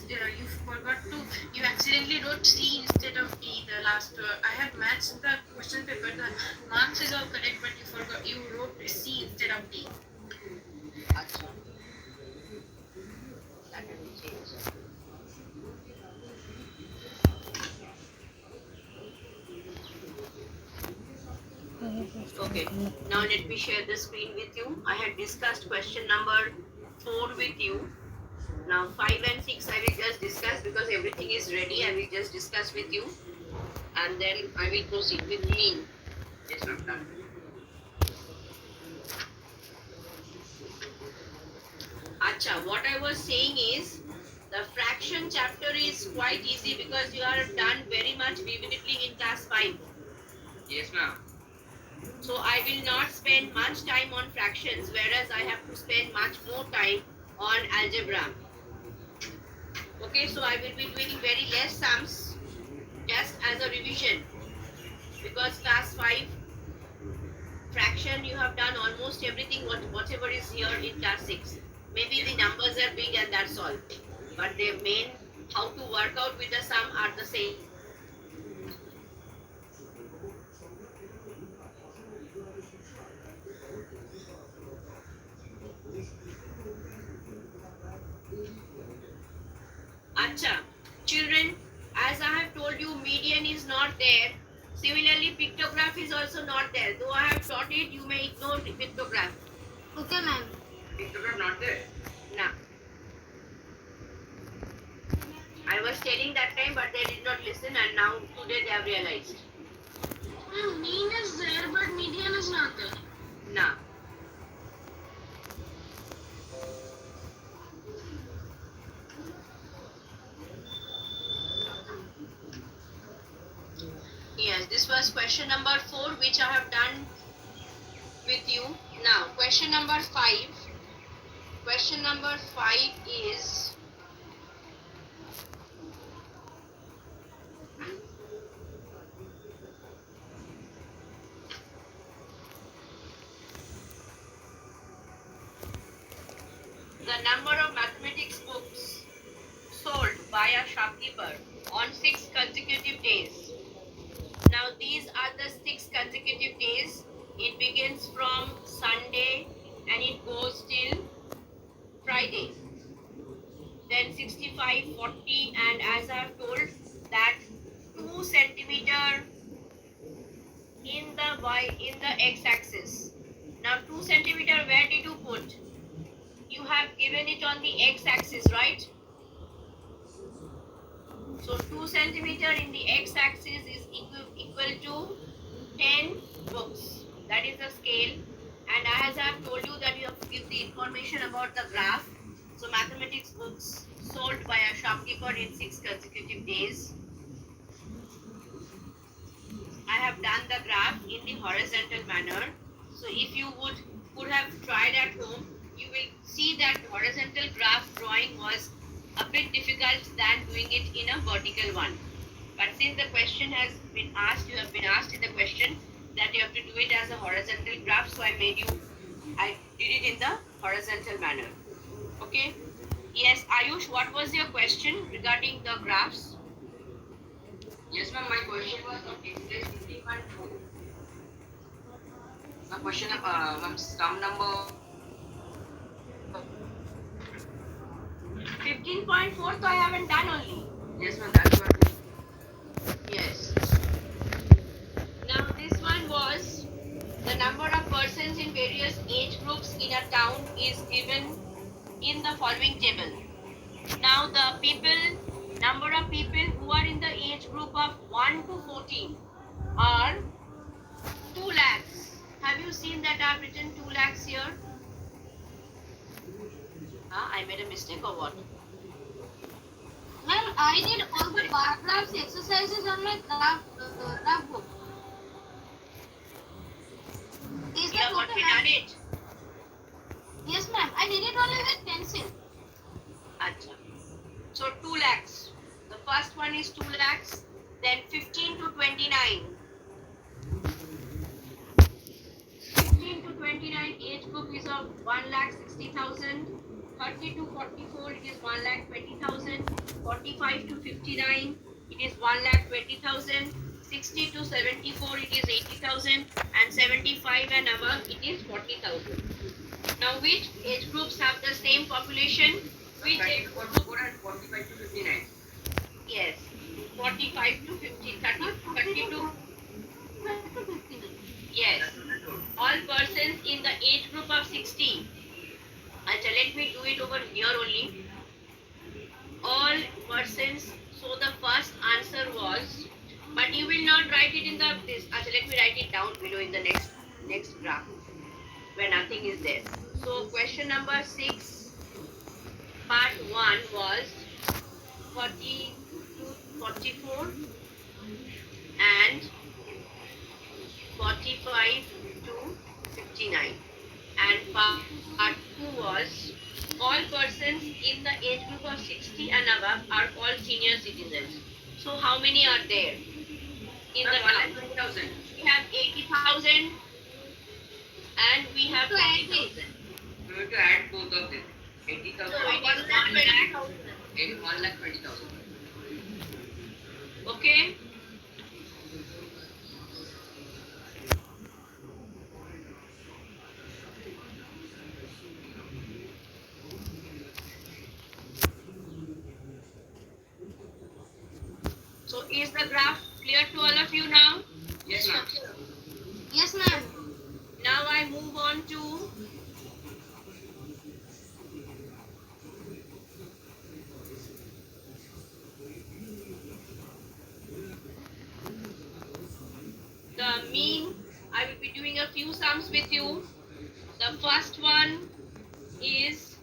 you forgot to, you accidentally wrote C instead of D. The last, I have matched the question paper. The marks is all correct, but you forgot, you wrote C instead of D. Achha. That will change. Okay, now let me share the screen with you. I had discussed question number 4 with you. Now 5 and 6 I will just discuss because everything is ready. I will just discuss with you and then I will proceed with mean. Yes, ma'am, done. Acha, what I was saying is the fraction chapter is quite easy because you are done very much vividly in class 5. Yes, ma'am. So I will not spend much time on fractions, whereas I have to spend much more time on algebra. Okay, so I will be doing very less sums just as a revision because class 5 fraction you have done almost everything whatever is here in class 6. Maybe the numbers are big and that's all. But the main how to work out with the sum are the same. Acha, children, as I have told you, median is not there. Similarly, pictograph is also not there. Though I have taught it, you may ignore the pictograph. Okay, ma'am. Pictograph not there? Nah. I was telling that time, but they did not listen, and now today they have realized. Mean is there, but median is not there. Nah. Yes, this was question number 4, which I have done with you. Now, question number 5. Question number 5 is the number of mathematics books sold by a shopkeeper on 6 consecutive days. Now these are the 6 consecutive days. It begins from Sunday and it goes till Friday. Then 65, 40, and as I have told that 2 centimeter in the x-axis. Now 2 centimeter, where did you put? You have given it on the x-axis, right? So 2 centimeter in the x-axis is equal to 10 books. That is the scale. And as I have told you that you have to give the information about the graph. So mathematics books sold by a shopkeeper in 6 consecutive days. I have done the graph in the horizontal manner. So if you would have tried at home, you will see that horizontal graph drawing was a bit difficult than doing it in a vertical one. But since the question has been asked, you have been asked in the question that you have to do it as a horizontal graph. So I did it in the horizontal manner. Okay. Yes, Ayush, what was your question regarding the graphs? Yes, ma'am, my question was on exercise 15.4. My question, ma'am, sum number 15.4, so I haven't done only. Yes, ma'am, that's what. Yes. Now, this one was the number of persons in various age groups in a town is given in the following table. Now, the number of people who are in the age group of 1 to 14 are 2 lakhs. Have you seen that I have written 2 lakhs here? I made a mistake or what? Ma'am, I did all the bar graphs exercises on my graph book. Is You have that already okay, ma'am? done it? Yes, ma'am. I did it only with pencil. Achha. So 2 lakhs. The first one is 2 lakhs. Then 15 to 29. 15 to 29 age group is of 1,60,000. 30 to 44 it is 1,20,000. 45 to 59, it is 1,20,000. 60 to 74, it is 80,000. And 75 and above, it is 40,000. Now, which age groups have the same population? Which age group? 45 to 59. Yes. 45 to 50, 32. Yes. All persons in the age group of 60. Let me do it over here only. All persons. So the first answer was, but you will not write it in the this. Let me write it down below in the next graph where nothing is there. So question number 6, part 1 was 40 to 44 and 45 to 59. And part 2 was all persons in the age group of 60 and above are all senior citizens. So how many are there? In the 1,20,000. We have 80,000 and we have 40,000. We have to add both of them. 80,000. So it is 1,20,000. It is 1,20,000. Okay. So is the graph clear to all of you now? Yes, ma'am. Yes, ma'am. Now I move on to the mean. I will be doing a few sums with you. The first one is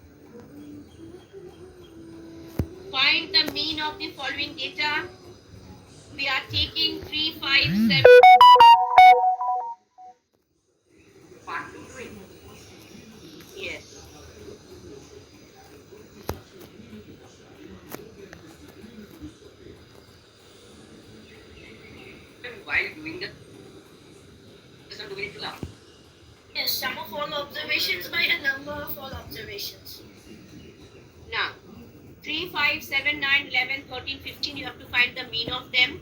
find the mean of the following data. We are taking 3, 5, 7. Part 2. Yes. While doing the Yes, sum of all observations by a number of all observations. Now, 3, 5, 7, 9, 11, 13, 15, you have to find the mean of them.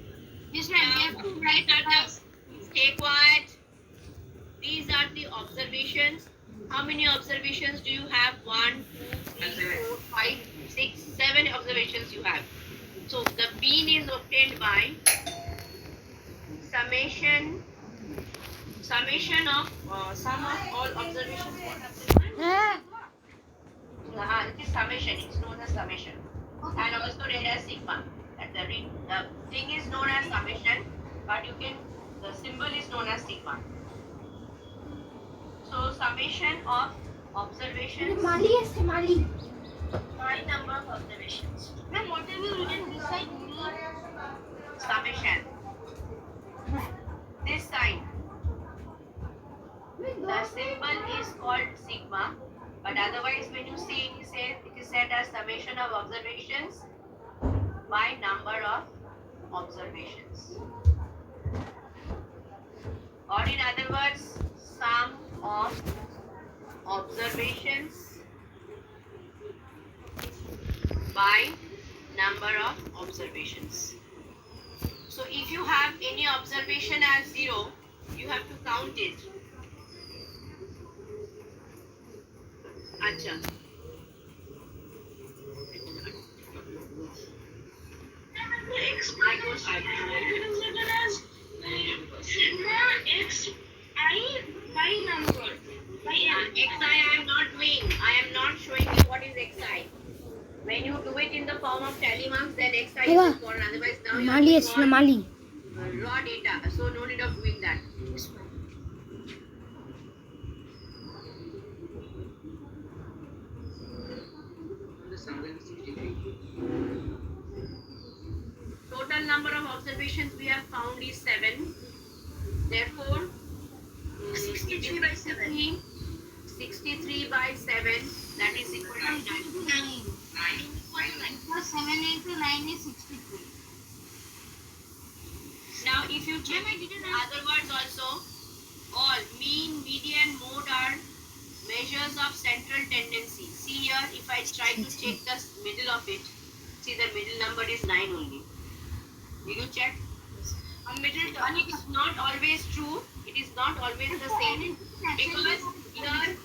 Yes, ma'am. We have to write that. Stay quiet. These are the observations. How many observations do you have? 1, 2, 3, 4, 5, 6, 7 observations you have. So the mean is obtained by summation of sum of all observations. It is summation. It's known as summation, and also read as sigma. And the thing is known as summation, but the symbol is known as sigma. So summation of observations. My number of observations. Ma'am, what have you written beside me? Summation. This sign. The symbol is called sigma, but otherwise when you see it is said as summation of observations by number of observations. Or in other words, sum of observations by number of observations. So if you have any observation as 0, you have to count it. Acha. By number. By Xi I am not doing. I am not showing you what is Xi. When you do it in the form of tally marks, then Xi is important. Otherwise now you have raw data. So no need of doing that. Total number of observations we have found is 7. Therefore, 63 by 7. 63 by 7, that is equal to 9. 9. Plus 7 into 9 is 63. Now, if you check other words also, all mean, median, mode are measures of central tendency. See here, if I try to check the middle of it, see the middle number is 9 only. Did you check? A middle term is not always true. It is not always the same because here